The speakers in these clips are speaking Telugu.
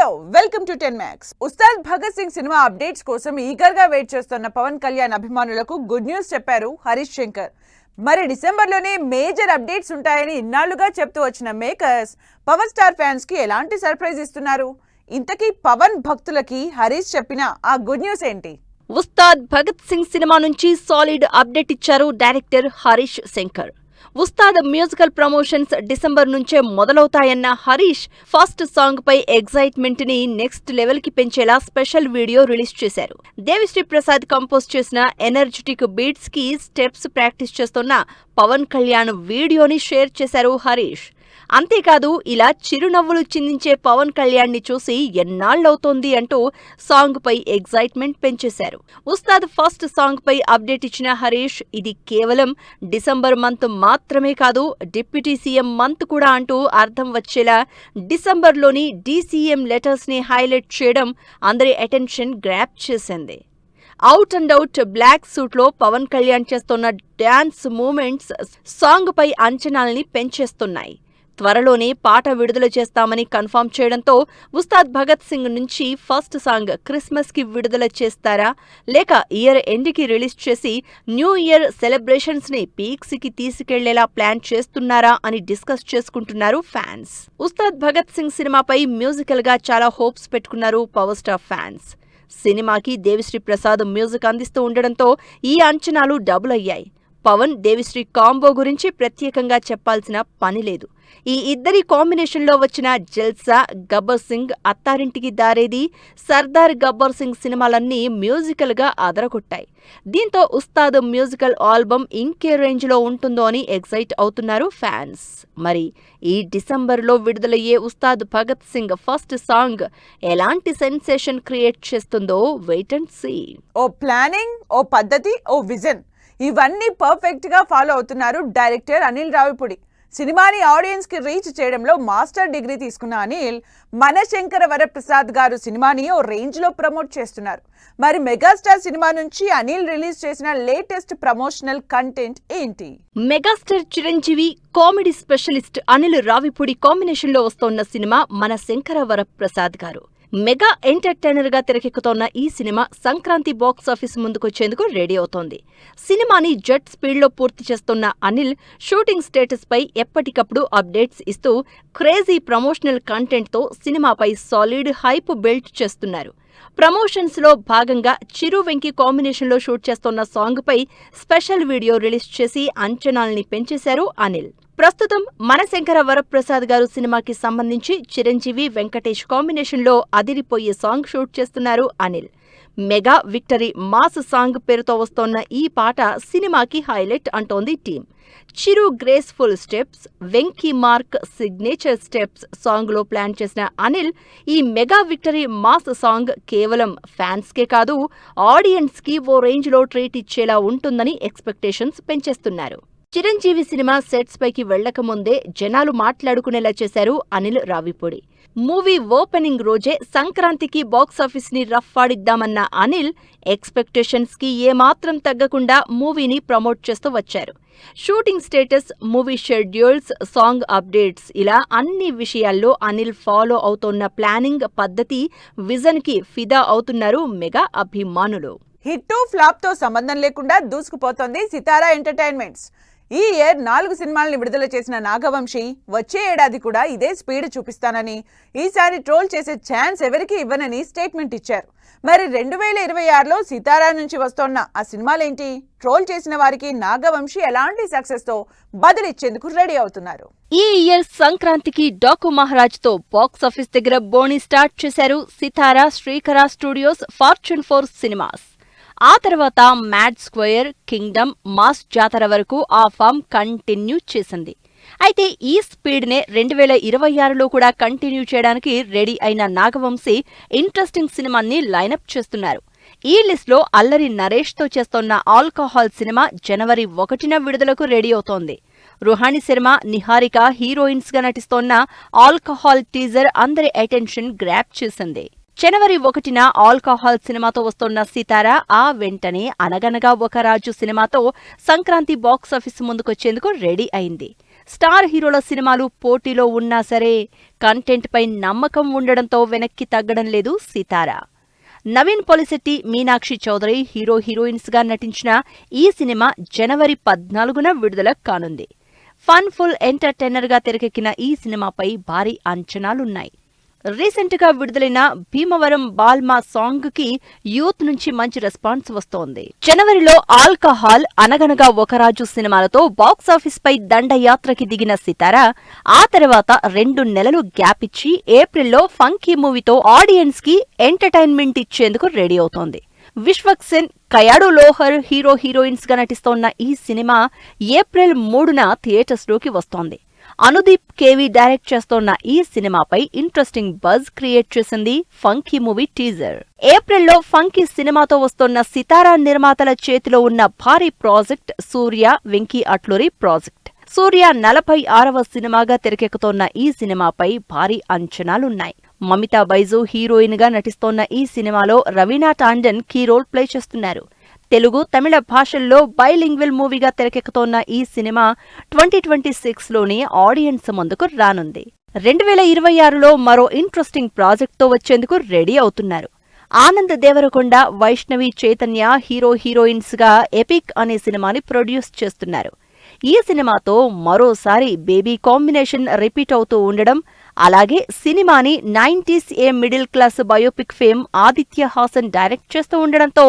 Hello welcome to 10 Max. Ustaad Bhagat Singh cinema updates కోసం ఈగర్ గా వెయిట్ చేస్తున్న పవన్ కళ్యాణ్ అభిమానులకు గుడ్ న్యూస్ చెప్పారు హరీష్ శంకర్. మరి డిసెంబర్లోనే మేజర్ అప్డేట్స్ ఉంటాయని ఇన్నాళ్లుగా చెప్తూ వచ్చిన మేకర్స్ పవర్ స్టార్ ఫ్యాన్స్ కి ఎలాంటి సర్ప్రైజ్ ఇస్తున్నారు? ఇంతకీ పవన్ భక్తులకి హరీష్ చెప్పిన ఆ గుడ్ న్యూస్ ఏంటి? ఉస్తాద్ భగత్ సింగ్ సినిమా నుంచి సాలిడ్ అప్డేట్ ఇచ్చారు director Harish Shankar. Ustaad musical promotions December నుంచే మొదలవుతాయన్న హరీష్ ఫస్ట్ సాంగ్ పై ఎగ్జైట్మెంట్ ని నెక్స్ట్ లెవెల్ కి పెంచేలా స్పెషల్ వీడియో రిలీజ్ చేశారు. దేవిశ్రీ ప్రసాద్ కంపోజ్ చేసిన ఎనర్జెటిక్ బీట్స్ కి స్టెప్స్ ప్రాక్టీస్ చేస్తున్న పవన్ కళ్యాణ్ వీడియోని షేర్ చేశారు హరీష్. అంతేకాదు, ఇలా చిరునవ్వులు చిందించే పవన్ కళ్యాణ్ ని చూసి ఎన్నాళ్లవుతోంది అంటూ సాంగ్ పై ఎగ్జైట్మెంట్ పెంచేశారు. ఉస్తాద్ ఫస్ట్ సాంగ్ పై అప్డేట్ ఇచ్చిన హరీష్, ఇది కేవలం డిసెంబర్ మంత్ మాత్రమే కాదు, డిప్యూటీ సీఎం మంత్ కూడా అంటూ అర్థం వచ్చేలా డిసెంబర్లోని డీసీఎం లెటర్స్ ని హైలైట్ చేయడం అందరి అటెన్షన్ గ్రాప్ చేసింది. Out and out black suit లో పవన్ కళ్యాణ్ చేస్తున్న డాన్స్ మూమెంట్స్ సాంగ్ పై అంచనాల్ని పెంచేస్తున్నాయి. త్వరలోనే పాట విడుదల చేస్తామని కన్ఫర్మ్ చేయడంతో ఉస్తాద్ భగత్ సింగ్ నుంచి ఫస్ట్ సాంగ్ క్రిస్మస్ కి విడుదల చేస్తారా, లేక ఇయర్ ఎండ్ కి రిలీజ్ చేసి న్యూ ఇయర్ సెలబ్రేషన్స్ ని పీక్స్ కి తీసుకెళ్లేలా ప్లాన్ చేస్తున్నారా అని డిస్కస్ చేసుకుంటున్నారు ఫ్యాన్స్. ఉస్తాద్ భగత్ సింగ్ సినిమాపై మ్యూజికల్ గా చాలా హోప్స్ పెట్టుకున్నారు పవర్ స్టార్ ఫ్యాన్స్. సినిమాకి దేవిశ్రీ ప్రసాద్ మ్యూజిక్ అందిస్తూ ఉండడంతో ఈ అంచనాలు డబుల్ అయ్యాయి. పవన్ దేవిశ్రీ కాంబో గురించి ప్రత్యేకంగా చెప్పాల్సిన పని లేదు. ఈ ఇద్దరి కాంబినేషన్లో వచ్చిన జల్సా, గబ్బర్ సింగ్, అత్తారింటికి దారేది, సర్దార్ గబ్బర్ సింగ్ సినిమాలన్నీ మ్యూజికల్ గా అదరగొట్టాయి. దీంతో ఉస్తాద్ మ్యూజికల్ ఆల్బమ్ ఇంకే రేంజ్ లో ఉంటుందో అని ఎక్సైట్ అవుతున్నారు ఫ్యాన్స్. మరి ఈ డిసెంబర్లో విడుదలయ్యే ఉస్తాద్ భగత్ సింగ్ ఫస్ట్ సాంగ్ ఎలాంటి సెన్సేషన్ క్రియేట్ చేస్తుందో వెయిట్ అండ్ సీ. ఓ ప్లానింగ్, ఓ పద్ధతి, ఓ విజన్, ఇవన్నీ పర్ఫెక్ట్ గా ఫాలో అవుతున్నారు డైరెక్టర్ అనిల్ రావిపూడి. సినిమాని ఆడియన్స్ కి రీచ్ చేయడంలో మాస్టర్ డిగ్రీ తీసుకున్న అనిల్ మన శంకర వరప్రసాద్ గారు సినిమాని ఓ రేంజ్ లో ప్రమోట్ చేస్తున్నారు. మరి మెగాస్టార్ సినిమా నుంచి అనిల్ రిలీజ్ చేసిన లేటెస్ట్ ప్రమోషనల్ కంటెంట్ ఏంటి? Megastar Chiranjeevi, comedy specialist Anil Ravipudi combination లో వస్తోన్న సినిమా మన శంకర వరప్రసాద్ గారు. మెగా ఎంటర్టైనర్ గా తెరకెక్కుతోన్న ఈ సినిమా సంక్రాంతి బాక్సాఫీస్ ముందుకొచ్చేందుకు రెడీ అవుతోంది. సినిమాని జెట్ స్పీడ్ లో పూర్తి చేస్తున్న అనిల్ షూటింగ్ స్టేటస్ పై ఎప్పటికప్పుడు అప్డేట్స్ ఇస్తూ క్రేజీ ప్రమోషనల్ కంటెంట్ తో సినిమాపై సాలిడ్ హైప్ బిల్డ్ చేస్తున్నారు. ప్రమోషన్స్ లో భాగంగా చిరు వెంకీ కాంబినేషన్ లో షూట్ చేస్తున్న సాంగ్ పై స్పెషల్ వీడియో రిలీజ్ చేసి అంచనాల్ని పెంచేశారు అనిల్. ప్రస్తుతం మన శంకర వరప్రసాద్ గారు సినిమాకి సంబంధించి చిరంజీవి, వెంకటేష్ కాంబినేషన్ లో అదిరిపోయే సాంగ్ షూట్ చేస్తున్నారు Anil. Mega victory mass song పేరుతో వస్తోన్న ఈ పాట సినిమాకి హైలైట్ అంటోంది team. Chiru graceful steps, Venky mark signature steps song లో ప్లాన్ చేసిన అనిల్ ఈ మెగా విక్టరీ మాస్ సాంగ్ కేవలం ఫ్యాన్స్ కే కాదు, ఆడియన్స్ కి ఓ రేంజ్ లో ట్రీట్ ఇచ్చేలా ఉంటుందని ఎక్స్పెక్టేషన్స్ పెంచేస్తున్నారు. చిరంజీవి సినిమా సెట్స్ పైకి వెళ్లకముందే జనాలు మాట్లాడుకునేలా చేశారు అనిల్ రావిపూడి. మూవీ ఓపెనింగ్ రోజే సంక్రాంతికి బాక్సాఫీస్ ని రఫ్ ఆడిద్దామన్న అనిల్ ఎక్స్పెక్టేషన్స్ కి ఏమాత్రం తగ్గకుండా మూవీని ప్రమోట్ చేస్తూ వచ్చారు. Shooting status, movie schedules, song updates ఇలా అన్ని విషయాల్లో అనిల్ ఫాలో అవుతోన్న ప్లానింగ్ పద్ధతి, విజన్ కి ఫిదా అవుతున్నారు మెగా అభిమానులు. హిట్ ఫ్లాప్ తో సంబంధం లేకుండా దూసుకుపోతోంది సితారా ఎంటర్టైన్మెంట్స్. ఈ ఇయర్ 4 సినిమాల్ని విడుదల చేసిన నాగవంశి వచ్చే ఏడాది కూడా ఇదే స్పీడ్ చూపిస్తానని, ఈసారి ట్రోల్ చేసే ఛాన్స్ ఎవరికి ఇవ్వనని స్టేట్మెంట్ ఇచ్చారు. మరి 2026లో సితారా నుంచి వస్తోన్న ఆ సినిమాలేంటి? ట్రోల్ చేసిన వారికి నాగవంశి ఎలాంటి సక్సెస్ తో బదులిచ్చేందుకు రెడీ అవుతున్నారు? ఈ ఇయర్ సంక్రాంతికి డాకు మహారాజ్ తో బాక్సాఫీస్ దగ్గర బోనీ స్టార్ట్ చేశారు సితారా, శ్రీకర స్టూడియోస్, ఫార్చ్యూన్ 4 సినిమాస్. ఆ తర్వాత మ్యాడ్ స్క్వేర్, కింగ్డమ్, మాస్ జాతర వరకు ఆ ఫామ్ కంటిన్యూ చేసింది. అయితే ఈ స్పీడ్ నే 2026లో కూడా కంటిన్యూ చేయడానికి రెడీ అయిన నాగవంశీ ఇంట్రెస్టింగ్ సినిమాని లైనప్ చేస్తున్నారు. ఈ లిస్ట్ లో అల్లరి నరేష్ తో చేస్తోన్న ఆల్కహాల్ సినిమా జనవరి 1న విడుదలకు రెడీ అవుతోంది. రుహాని శర్మ, నిహారిక హీరోయిన్స్ గా నటిస్తోన్న ఆల్కహాల్ టీజర్ అందరి అటెన్షన్ గ్రాప్ చేసింది. జనవరి 1న ఆల్కహాల్ సినిమాతో వస్తోన్న సితారా ఆ వెంటనే అనగనగా ఒక రాజు సినిమాతో సంక్రాంతి బాక్సాఫీస్ ముందుకొచ్చేందుకు రెడీ అయింది. స్టార్ హీరోల సినిమాలు పోటీలో ఉన్నా సరే కంటెంట్ పై నమ్మకం ఉండడంతో వెనక్కి తగ్గడం లేదు సితారా. నవీన్ పొలిశెట్టి, మీనాక్షి చౌదరి హీరోయిన్స్ గా నటించిన ఈ సినిమా జనవరి 14న విడుదల కానుంది. ఫుల్ ఎంటర్టైనర్ గా తెరకెక్కిన ఈ సినిమాపై భారీ అంచనాలున్నాయి. రీసెంట్ గా విడుదలైన భీమవరం బాల్మా సాంగ్ కి యూత్ నుంచి మంచి రెస్పాన్స్ వస్తోంది. జనవరిలో ఆల్కహాల్, అనగనగా ఒక రాజు సినిమాలతో బాక్సాఫీస్ పై దండయాత్రకి దిగిన సితారా ఆ తర్వాత 2 నెలలు గ్యాప్ ఇచ్చి ఏప్రిల్లో ఫంకీ మూవీతో ఆడియన్స్ కి ఎంటర్టైన్మెంట్ ఇచ్చేందుకు రెడీ అవుతోంది. విశ్వక్ సేన్, కయాడు లోహర్ హీరోయిన్స్ గా నటిస్తోన్న ఈ సినిమా ఏప్రిల్ 3న థియేటర్స్ లోకి వస్తోంది. అనుదీప్ కేవి డైరెక్ట్ చేస్తోన్న ఈ సినిమాపై ఇంట్రెస్టింగ్ బజ్ క్రియేట్ చేసింది ఫంకీ మూవీ టీజర్. ఏప్రిల్లో ఫంకీ సినిమాతో వస్తోన్న సితారా నిర్మాతల చేతిలో ఉన్న భారీ ప్రాజెక్ట్ సూర్య, వెంకీ అట్లూరి ప్రాజెక్ట్. సూర్య 46వ సినిమాగా తెరకెక్కుతోన్న ఈ సినిమాపై భారీ అంచనాలున్నాయి. మమితా బైజు హీరోయిన్ గా నటిస్తోన్న ఈ సినిమాలో Raveena Tandon key role play చేస్తున్నారు. తెలుగు, తమిళ భాషల్లో బైలింగ్వల్ మూవీగా తెరకెక్కుతోన్న ఈ సినిమా 2026లోనే ఆడియన్స్ ముందుకు రానుంది. 2026లో మరో ఇంట్రెస్టింగ్ ప్రాజెక్ట్తో వచ్చేందుకు రెడీ అవుతున్నారు. ఆనంద్ దేవరకొండ, వైష్ణవి చైతన్య హీరోయిన్స్ గా ఎపిక్ అనే సినిమాని ప్రొడ్యూస్ చేస్తున్నారు. ఈ సినిమాతో మరోసారి బేబీ కాంబినేషన్ రిపీట్ అవుతూ ఉండడం, అలాగే సినిమాని 90s middle class biopic fame Aditya Haasan direct చేస్తూ ఉండడంతో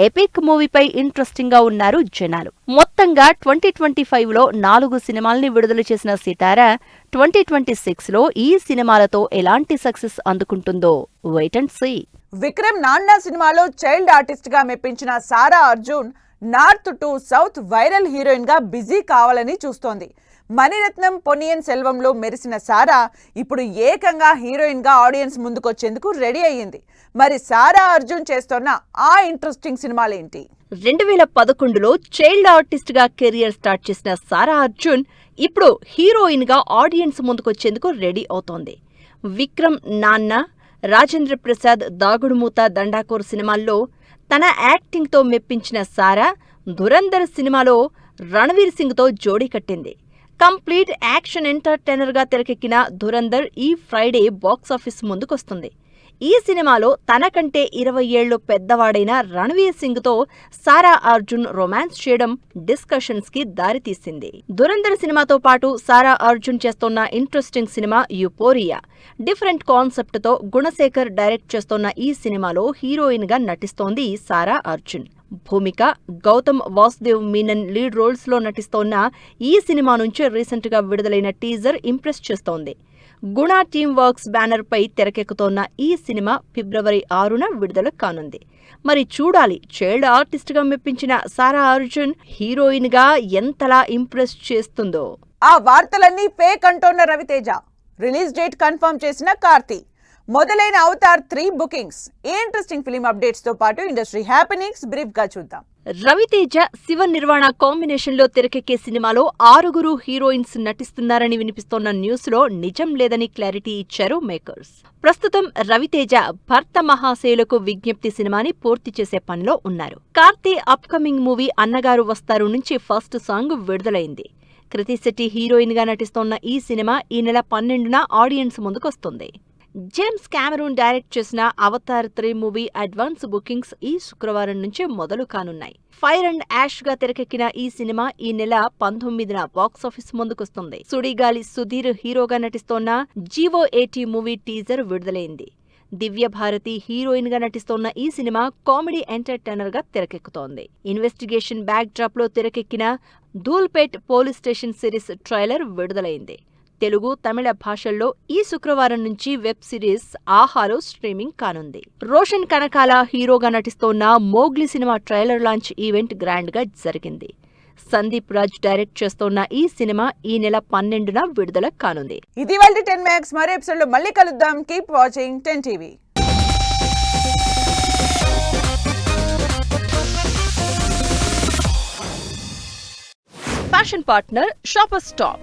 ఎపిక్ మూవీపై ఇంట్రెస్టింగ్ గా ఉన్నారు జనాలు. మొత్తంగా 2025లో 4 సినిమాల్ని విడుదల చేసిన సితారా 2026లో ఈ సినిమాలతో ఎలాంటి సక్సెస్ అందుకుంటుందో wait and see. Vikram Nanna సినిమాలో చైల్డ్ ఆర్టిస్ట్ గా మెప్పించిన Sara Arjun north to south viral heroine గా బిజీ కావాలని చూస్తోంది. మణిరత్నం, పొన్నియిన్ సెల్వంలో మెరిసిన సారా ఇప్పుడు ఏకంగా హీరోయిన్ గా ఆడియన్స్ ముందుకొచ్చేందుకు రెడీ అయ్యింది. మరి సారా అర్జున్ చేస్తోన్న ఆ ఇంట్రెస్టింగ్ సినిమాలేంటి? 2011లో చైల్డ్ ఆర్టిస్ట్ గా కెరియర్ స్టార్ట్ చేసిన సారా అర్జున్ ఇప్పుడు హీరోయిన్ గా ఆడియన్స్ ముందుకొచ్చేందుకు రెడీ అవుతోంది. విక్రమ్ నాన్న, రాజేంద్ర ప్రసాద్, దాగుడుమూత, దండాకోర్ సినిమాల్లో తన యాక్టింగ్ తో మెప్పించిన సారా ధురంధర్ సినిమాలో రణవీర్ సింగ్ తో జోడీ కట్టింది. కంప్లీట్ యాక్షన్ ఎంటర్టైనర్ గా తెరకెక్కిన ధురంధర్ ఈ ఫ్రైడే బాక్సాఫీస్ ముందుకొస్తుంది. ఈ సినిమాలో తనకంటే 20 ఏళ్లు పెద్దవాడైన రణవీర్ సింగ్ తో సారా అర్జున్ రొమాన్స్ చేయడం డిస్కషన్స్ కి దారితీసింది. ధురంధర్ సినిమాతో పాటు సారా అర్జున్ చేస్తోన్న ఇంట్రెస్టింగ్ సినిమా యుపోరియా. డిఫరెంట్ కాన్సెప్ట్ తో గుణశేఖర్ డైరెక్ట్ చేస్తోన్న ఈ సినిమాలో హీరోయిన్ గా నటిస్తోంది సారా అర్జున్. భూమిక, గౌతమ్ వాసుదేవ్ మీనన్ లీడ్ రోల్స్ లో నటిస్తోన్న ఈ సినిమా నుంచి రీసెంట్ గా విడుదలైన టీజర్ ఇంప్రెస్ చేస్తోంది. గుణ టీమ్ వర్క్స్ బ్యానర్ పై తెరకెక్కుతోన్న ఈ సినిమా ఫిబ్రవరి 6న విడుదల కానుంది. మరి చూడాలి, చైల్డ్ ఆర్టిస్ట్ గా మెప్పించిన సారా అర్జున్ హీరోయిన్ గా ఎంతలా ఇంప్రెస్ చేస్తుందో. ఆ వార్తలన్నీ ఫేక్ అంటోన్న రవితేజ. రిలీజ్ డేట్ కన్ఫర్మ్ చేసిన కార్తీ. మొదలైన అవతార్ 3 బుకింగ్స్. ఈ ఇంట్రెస్టింగ్ ఫిలిం అప్డేట్స్ తో పాటు ఇండస్ట్రీ హ్యాపెనింగ్స్ బ్రీఫ్ గా చూద్దాం. రవితేజ, శివ నిర్వాణ కాంబినేషన్ లో తెరకెక్కే సినిమాలో 6 హీరోయిన్స్ నటిస్తున్నారని వినిపిస్తోన్న న్యూస్ లో నిజం లేదని క్లారిటీ ఇచ్చారు మేకర్స్. ప్రస్తుతం రవితేజ భర్త మహాశయులకు విజ్ఞప్తి సినిమాని పూర్తి చేసే పనిలో ఉన్నారు. కార్తీ అప్కమింగ్ మూవీ అన్నగారు వస్తారు నుంచి ఫస్ట్ సాంగ్ విడుదలైంది. కృతి శెట్టి హీరోయిన్ గా నటిస్తోన్న ఈ సినిమా ఈ నెల 12న ఆడియన్స్ ముందుకొస్తుంది. జేమ్స్ కెమెరూన్ డైరెక్ట్ చేసిన అవతార్ 3 మూవీ అడ్వాన్స్ బుకింగ్స్ ఈ శుక్రవారం నుంచి మొదలు కానున్నాయి. ఫైర్ అండ్ యాష్ గా తెరకెక్కిన ఈ సినిమా ఈ నెల 19న బాక్సాఫీస్ ముందుకొస్తుంది. సుడిగాలి సుధీర్ హీరోగా నటిస్తోన్న GOAT మూవీ టీజర్ విడుదలైంది. దివ్య భారతి హీరోయిన్ గా నటిస్తోన్న ఈ సినిమా కామెడీ ఎంటర్టైనర్ గా తెరకెక్కుతోంది. ఇన్వెస్టిగేషన్ బ్యాక్ డ్రాప్ లో తెరకెక్కిన Dhoolpet police station series trailer విడుదలైంది. తెలుగు, తమిళ భాషల్లో ఈ శుక్రవారం నుంచి వెబ్ సిరీస్ ఆహాలో స్ట్రీమింగ్ కానుంది. రోషన్ కనకాల హీరోగా నటిస్తోన్న Mowgli cinema trailer launch event grand గా జరిగింది. సందీప్ రాజ్ డైరెక్ట్ చేస్తోన్న ఈ సినిమా ఈ నెల 12న విడుదల కానుంది. ఇది వాళ్ళ 10 Max. మరో ఎపిసోడ్ లో మళ్ళీ కలుద్దాం. Keep watching 10 TV. Fashion partner shopper stop.